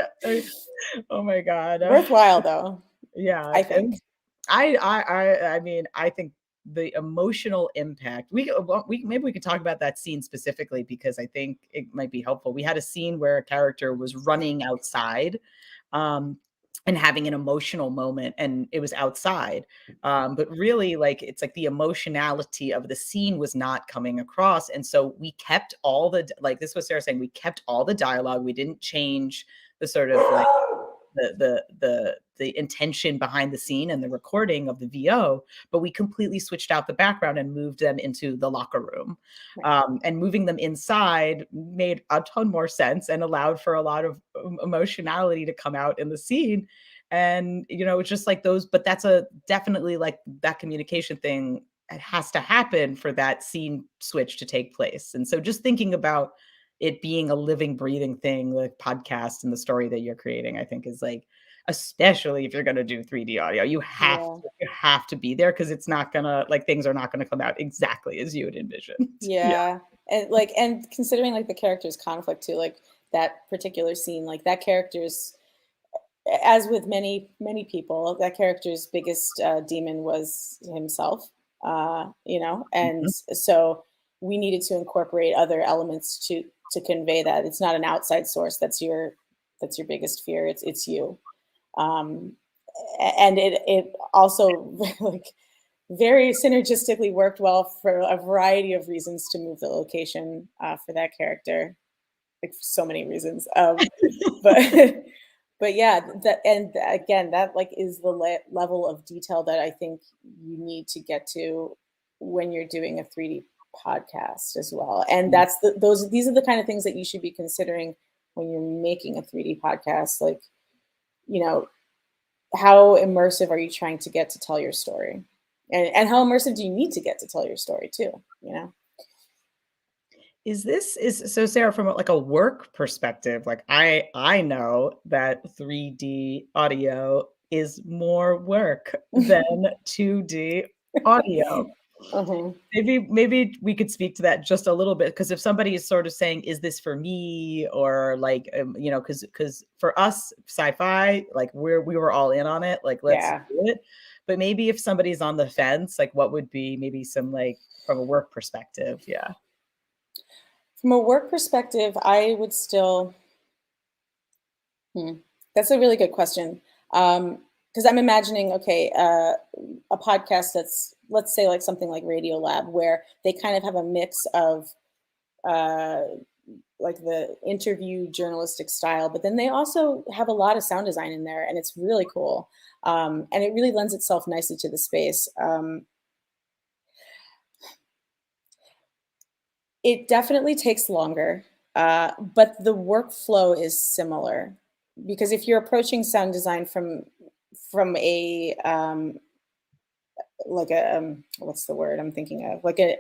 Oh my God. Worthwhile though. Yeah, I think. I mean, I think the emotional impact. Maybe we could talk about that scene specifically, because I think it might be helpful. We had a scene where a character was running outside, and having an emotional moment, and it was outside. But really, like, it's like the emotionality of the scene was not coming across. And so we kept all the, like, this was Sarah saying, we kept all the dialogue. We didn't change the sort of like the intention behind the scene and the recording of the VO, but we completely switched out the background and moved them into the locker room. And moving them inside made a ton more sense and allowed for a lot of emotionality to come out in the scene. And, it's just like those, but that's definitely like that communication thing. It has to happen for that scene switch to take place. And so just thinking about it being a living, breathing thing, the podcast and the story that you're creating, I think is like, especially if you're going to do 3D audio, you have to be there, because it's not gonna, like, things are not going to come out exactly as you would envision. Yeah. And considering like the character's conflict too, like that particular scene, like that character's, as with many people, that character's biggest demon was himself, and so we needed to incorporate other elements to convey that it's not an outside source that's your biggest fear. It's you. And it also like very synergistically worked well for a variety of reasons to move the location for that character, like for so many reasons. But yeah, and again, that like is the level of detail that I think you need to get to when you're doing a 3D podcast as well. And that's these are the kind of things that you should be considering when you're making a 3D podcast. Like, how immersive are you trying to get to tell your story? And how immersive do you need to get to tell your story too, So Sarah, from like a work perspective, like I know that 3D audio is more work than 2D audio. Maybe we could speak to that just a little bit, because if somebody is sort of saying, is this for me, or like because for us sci-fi, like we were all in on it, like let's do it. But maybe if somebody's on the fence, like what would be maybe some, like, from a work perspective? From a work perspective, I would still that's a really good question. Because I'm imagining, okay, a podcast that's, let's say, like something like Radio Lab, where they kind of have a mix of like the interview journalistic style, but then they also have a lot of sound design in there, and it's really cool. And it really lends itself nicely to the space. It definitely takes longer, but the workflow is similar, because if you're approaching sound design from a like a what's the word I'm thinking of, like a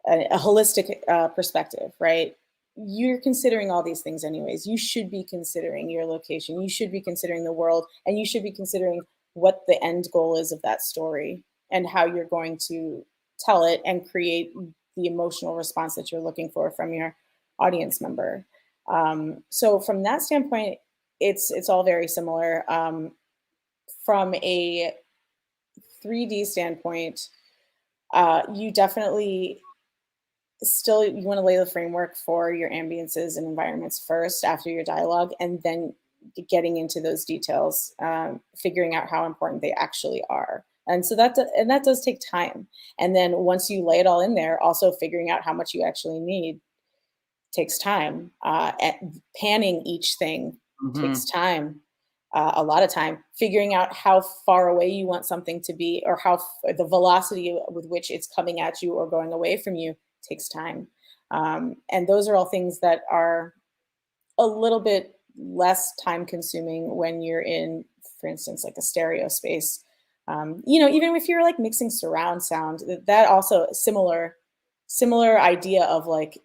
holistic perspective, right? You're considering all these things anyways. You should be considering your location. You should be considering the world, and you should be considering what the end goal is of that story and how you're going to tell it and create the emotional response that you're looking for from your audience member. So from that standpoint, it's all very similar. From a 3D standpoint, you definitely still, you want to lay the framework for your ambiences and environments first after your dialogue, and then getting into those details, figuring out how important they actually are. And so that does take time. And then once you lay it all in there, also figuring out how much you actually need takes time. Panning each thing takes time. A lot of time. Figuring out how far away you want something to be, or how the velocity with which it's coming at you or going away from you takes time. And those are all things that are a little bit less time consuming when you're in, for instance, like a stereo space. Even if you're like mixing surround sound, that also similar idea of like,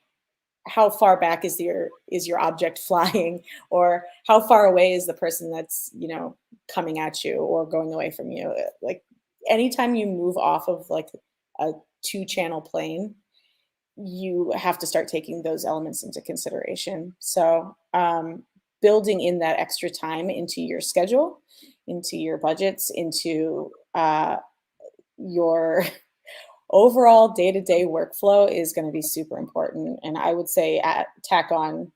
how far back is your object flying, or how far away is the person that's coming at you or going away from you. Like anytime you move off of like a 2-channel plane, you have to start taking those elements into consideration. So building in that extra time into your schedule, into your budgets, into your overall day-to-day workflow is going to be super important. And I would say tack on,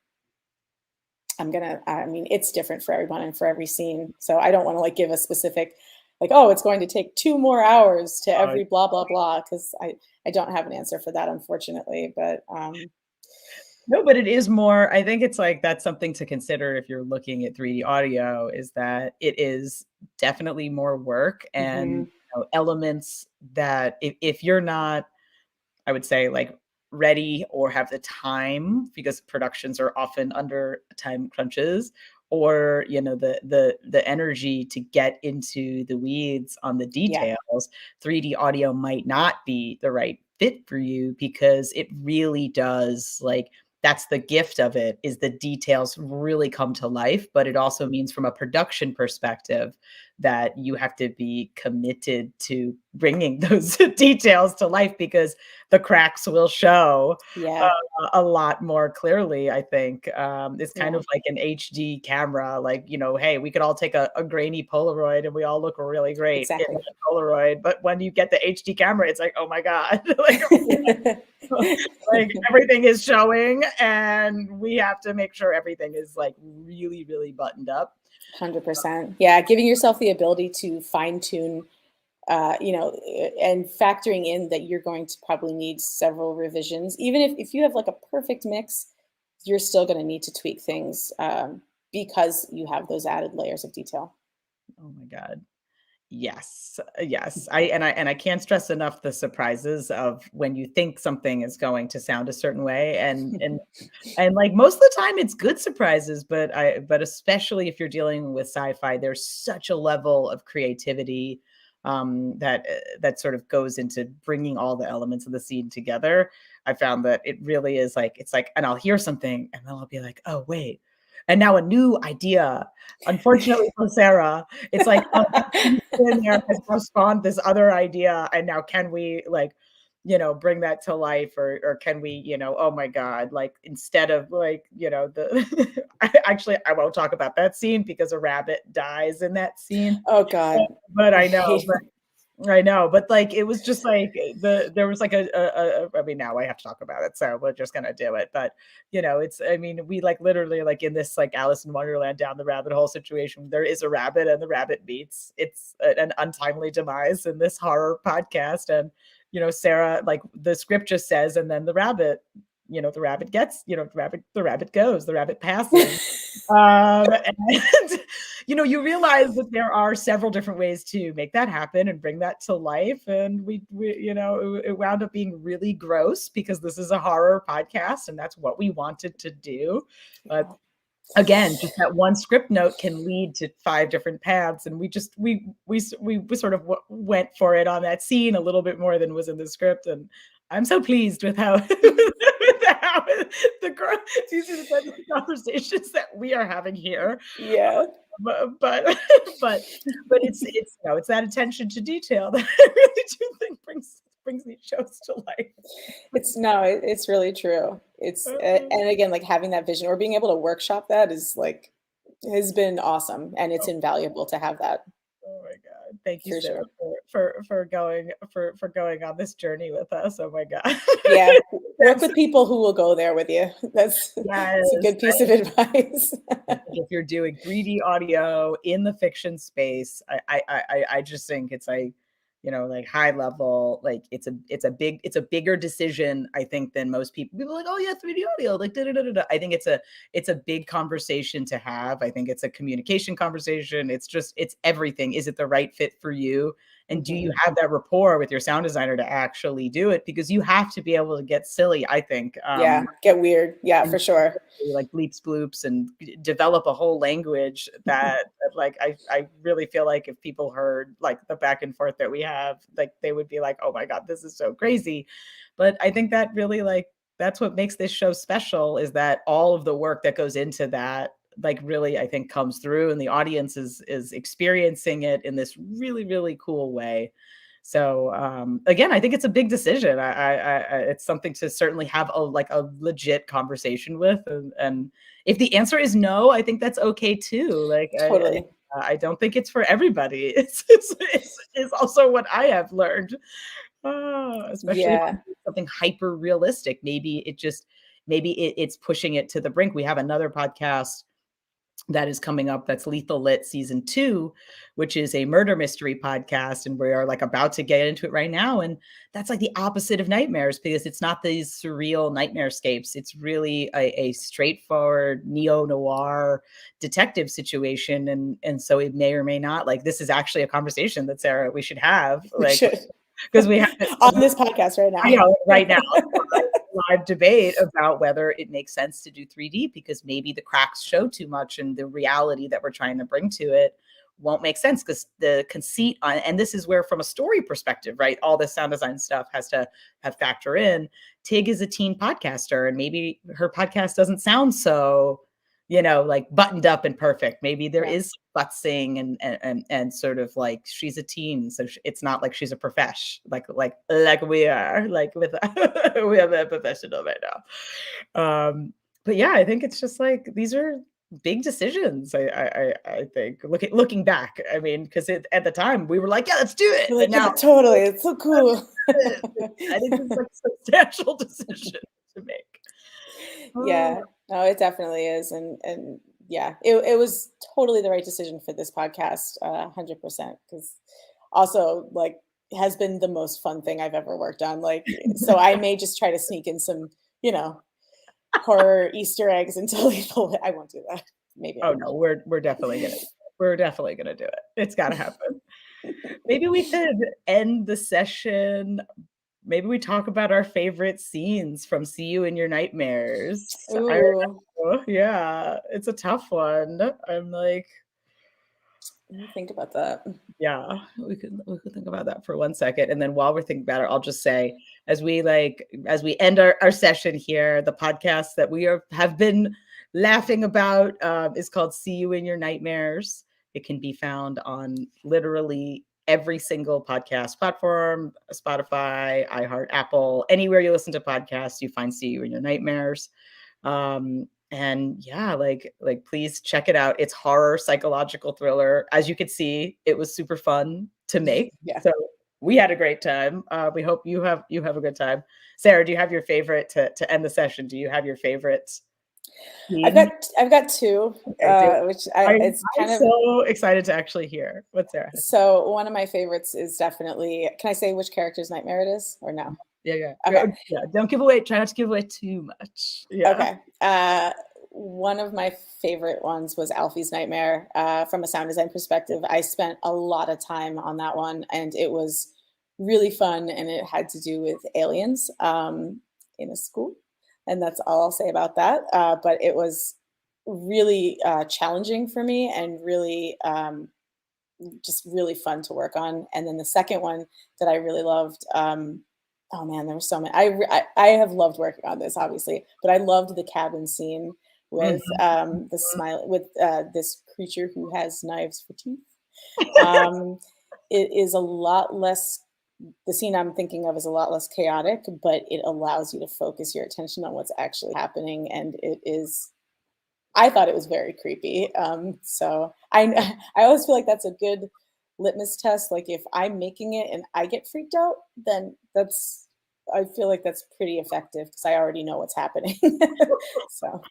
it's different for everyone and for every scene. So I don't want to like give a specific, like, oh, it's going to take 2 more hours to every blah, blah, blah. Cause I don't have an answer for that, unfortunately, but no, but it is more, I think it's like, that's something to consider if you're looking at 3D audio, is that it is definitely more work and elements that if you're not, I would say, like ready or have the time, because productions are often under time crunches, or the energy to get into the weeds on the details, 3D audio might not be the right fit for you, because it really does, like, that's the gift of it, is the details really come to life. But it also means, from a production perspective, that you have to be committed to bringing those details to life, because the cracks will show a lot more clearly, I think. It's kind of like an HD camera, like, hey, we could all take a grainy Polaroid and we all look really great in a Polaroid. But when you get the HD camera, it's like, oh my God, like everything is showing, and we have to make sure everything is like really, really buttoned up. 100%. Yeah. Giving yourself the ability to fine tune, and factoring in that you're going to probably need several revisions. Even if you have like a perfect mix, you're still going to need to tweak things because you have those added layers of detail. Oh my God. Yes. I can't stress enough the surprises of when you think something is going to sound a certain way, and like most of the time it's good surprises, but especially if you're dealing with sci-fi, there's such a level of creativity that sort of goes into bringing all the elements of the scene together. I found that it really is like, it's like, and I'll hear something and then I'll be like, oh wait, and now a new idea. Unfortunately for Sarah, it's like, oh, in there has spawned this other idea, and now can we like bring that to life, or can we, oh my God, like instead of like, the I won't talk about that scene because a rabbit dies in that scene. Oh God. But I know, but like it was just like there was like I mean, now I have to talk about it, so we're just gonna do it. But we like literally like in this like Alice in Wonderland down the rabbit hole situation, there is a rabbit and the rabbit meets. It's an untimely demise in this horror podcast, and Sarah, like the script just says, and then the rabbit, the rabbit gets, the rabbit goes, the rabbit passes. And you realize that there are several different ways to make that happen and bring that to life. And we it wound up being really gross because this is a horror podcast and that's what we wanted to do. But again, just that one script note can lead to 5 different paths, and we sort of went for it on that scene a little bit more than was in the script. And I'm so pleased with how these are the conversations that we are having here. Yeah. But it's that attention to detail that I really do think brings these shows to life. It's really true. It's and again, like having that vision or being able to workshop that has been awesome, and it's invaluable to have that. Oh my God! Thank you, Sarah, for going on this journey with us. Oh my God! Yeah, work with people who will go there with you. That's a good piece of advice. If you're doing 3D audio in the fiction space, I just think it's like, like high level, like it's a bigger decision, I think, than most people are like, oh yeah, 3D audio, like da, da, da, da. I think it's a big conversation to have. I think it's a communication conversation. It's everything. Is it the right fit for you? And do you have that rapport with your sound designer to actually do it? Because you have to be able to get silly, I think. Get weird. Yeah, for sure. Like bleeps, bloops, and develop a whole language that like, I really feel like if people heard like the back and forth that we have, like they would be like, oh my God, this is so crazy. But I think that really like, that's what makes this show special, is that all of the work that goes into that, like really, I think comes through, and the audience is experiencing it in this really, really cool way. So again, I think it's a big decision. It's something to certainly have a legit conversation with, and if the answer is no, I think that's okay too. Like totally. I don't think it's for everybody. It's also what I have learned, especially something hyper realistic. Maybe it's pushing it to the brink. We have another podcast that is coming up, that's Lethal Lit season 2, which is a murder mystery podcast, and we are like about to get into it right now. And that's like the opposite of nightmares, because it's not these surreal nightmarescapes. It's really a straightforward neo-noir detective situation, and so it may or may not, like, this is actually a conversation that, Sarah, we should have, like, because we have on this podcast right now. I know, right now. Live debate about whether it makes sense to do 3D, because maybe the cracks show too much and the reality that we're trying to bring to it won't make sense, because the conceit on, and this is where, from a story perspective, right, all this sound design stuff has to have factor in. Tig is a teen podcaster, and maybe her podcast doesn't sound so, like buttoned up and perfect. Maybe there is futzing and sort of like, she's a teen, so it's not like she's a profesh, like we are, like with we have a professional right now. But yeah, I think it's just like, these are big decisions. I think looking back, I mean, because at the time we were like, yeah, let's do it. Like, now, totally, it's so cool. I think it's like a substantial decision to make. Yeah, no, it definitely is. And yeah, it was totally the right decision for this podcast, 100%. Because also, like, has been the most fun thing I've ever worked on. Like, so I may just try to sneak in some, horror Easter eggs until people. I won't do that. Maybe. Oh no, we're definitely gonna do it. It's gotta happen. Maybe we could end the session. Maybe we talk about our favorite scenes from See You in Your Nightmares. Yeah, it's a tough one. I'm like, let me think about that. Yeah, we could think about that for 1 second. And then while we're thinking about it, I'll just say, as we end our session here, the podcast that we have been laughing about is called See You in Your Nightmares. It can be found on literally every single podcast platform, Spotify, iHeart, Apple, anywhere you listen to podcasts, you find See You in Your Nightmares. And yeah, like please check it out. It's horror, psychological thriller. As you could see, it was super fun to make. Yeah. So we had a great time. We hope you have a good time. Sarah, do you have your favorite to end the session? Do you have your favorites? I've got two, which it's I'm so excited to actually hear what Sarah has. So one of my favorites is definitely. Can I say which character's nightmare it is, or no? Yeah. Okay. Yeah. Don't give away. Try not to give away too much. Yeah. Okay. One of my favorite ones was Alfie's nightmare. From a sound design perspective, I spent a lot of time on that one, and it was really fun. And it had to do with aliens in a school. And that's all I'll say about that. But it was really challenging for me and really just really fun to work on. And then the second one that I really loved, oh man, there were so many. I have loved working on this, obviously, but I loved the cabin scene with the smile with this creature who has knives for teeth. It is a lot less. The scene I'm thinking of is a lot less chaotic, but it allows you to focus your attention on what's actually happening. And I thought it was very creepy. So I always feel like that's a good litmus test. Like if I'm making it and I get freaked out, then I feel like that's pretty effective because I already know what's happening. So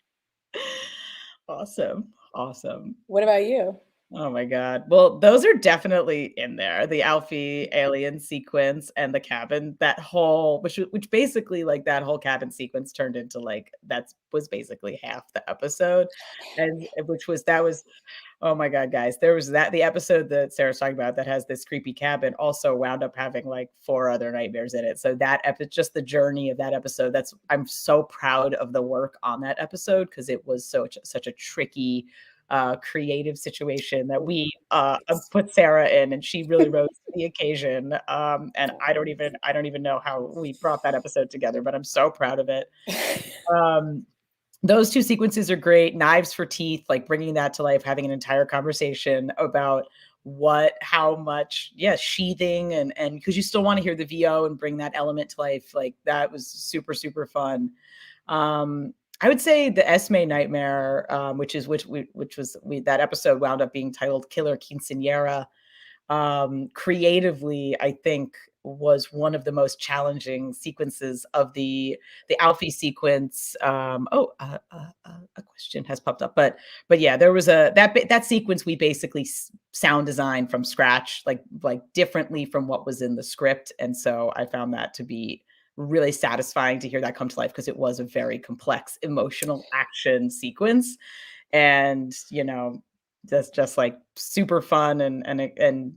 awesome. What about you? Oh my God. Well, those are definitely in there. The Alfie alien sequence and the cabin, that whole, which basically like that whole cabin sequence turned into like, that was basically half the episode. And that was, oh my God, guys, there was the episode that Sarah's talking about that has this creepy cabin also wound up having like 4 other nightmares in it. So that just the journey of that episode, I'm so proud of the work on that episode because it was such a tricky, creative situation that we put Sarah in, and she really rose to the occasion. And I don't even know how we brought that episode together, but I'm so proud of it. Those 2 sequences are great. Knives for teeth, like bringing that to life, having an entire conversation about how much, sheathing and because you still want to hear the VO and bring that element to life. Like that was super, super fun. I would say the Esme nightmare, that episode wound up being titled Killer Quinceañera. Creatively, I think was one of the most challenging sequences of the Alfie sequence. A question has popped up, but yeah, there was that sequence we basically sound designed from scratch, like differently from what was in the script, and so I found that to be really satisfying to hear that come to life because it was a very complex emotional action sequence, and that's just like super fun and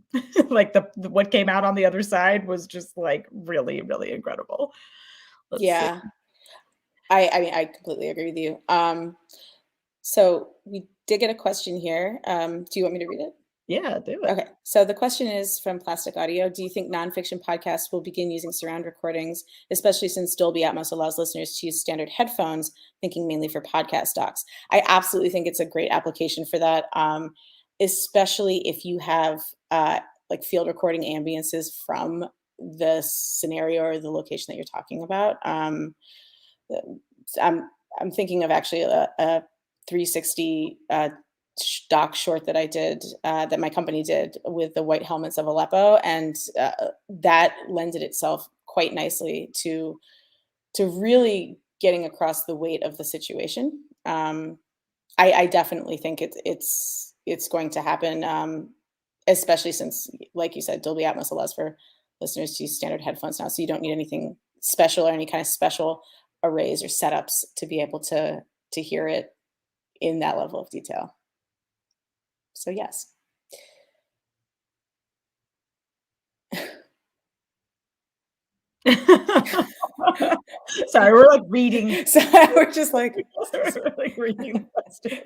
like what came out on the other side was just like really, really incredible. Let's see. I mean, I completely agree with you. So we did get a question here. Do you want me to read it? Yeah, do it. Okay. So the question is from Plastic Audio. Do you think nonfiction podcasts will begin using surround recordings, especially since Dolby Atmos allows listeners to use standard headphones, thinking mainly for podcast docs? I absolutely think it's a great application for that, especially if you have like field recording ambiances from the scenario or the location that you're talking about. I'm thinking of actually a 360 doc short that I did, that my company did with the White Helmets of Aleppo, and that lended itself quite nicely to really getting across the weight of the situation. I definitely think it's going to happen, especially since, like you said, Dolby Atmos allows for listeners to use standard headphones now, so you don't need anything special or any kind of special arrays or setups to be able to hear it in that level of detail. So yes. Sorry, we're like reading. So we're just like, we're like reading questions.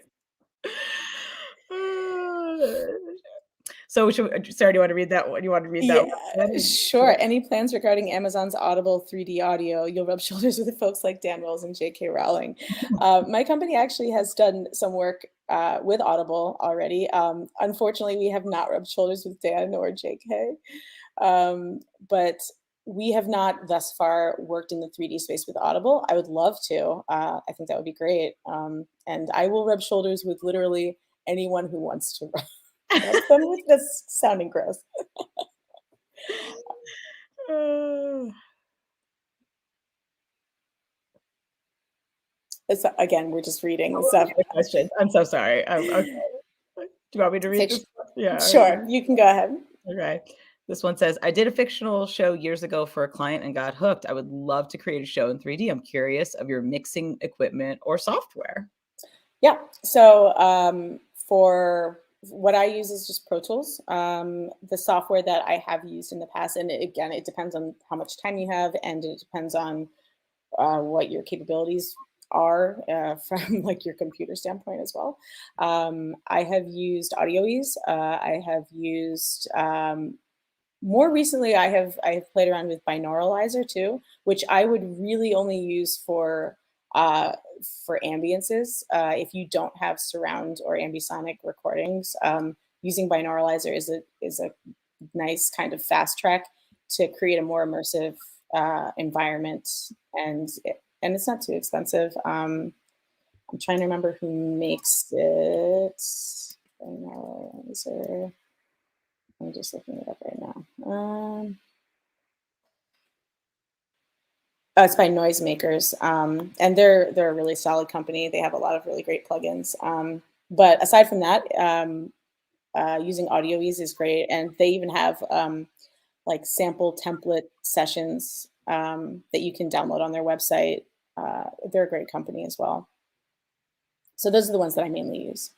So Sarah, do you want to read that one? You want to read that one? Sure. Any plans regarding Amazon's Audible 3D audio? You'll rub shoulders with folks like Dan Wills and J.K. Rowling. My company actually has done some work with Audible already. Unfortunately, we have not rubbed shoulders with Dan or J.K. But we have not thus far worked in the 3D space with Audible. I would love to. I think that would be great. And I will rub shoulders with literally anyone who wants to rub them with this sounding gross. It's, again, we're just reading stuff. Question. I'm so sorry. Okay. Do you want me to read this? Yeah. Sure. You can go ahead. Okay. This one says, I did a fictional show years ago for a client and got hooked. I would love to create a show in 3D. I'm curious of your mixing equipment or software. Yeah. So for what I use is just Pro Tools. The software that I have used in the past, and again, it depends on how much time you have, and it depends on what your capabilities are from like your computer standpoint as well. I have used AudioEase. I have used more recently, I have played around with Binauralizer too, which I would really only use for ambiances. If you don't have surround or ambisonic recordings, using Binauralizer is a nice kind of fast track to create a more immersive environment, and it's not too expensive. I'm trying to remember who makes it. Binauralizer. I'm just looking it up right now. It's by Noisemakers, and they're a really solid company. They have a lot of really great plugins. But aside from that, using AudioEase is great, and they even have like sample template sessions that you can download on their website. They're a great company as well. So those are the ones that I mainly use.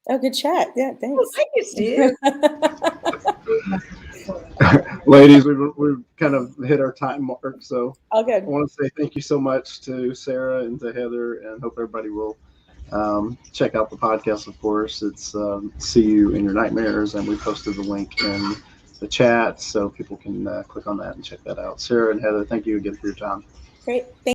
Oh, good chat. Yeah, thanks. Well, thank you, Steve. Ladies, we've kind of hit our time mark, so all good. I want to say thank you so much to Sarah and to Heather, and hope everybody will check out the podcast. Of course, it's See You in Your Nightmares, and we posted the link in the chat so people can click on that and check that out. Sarah and Heather, thank you again for your time. Great. Thank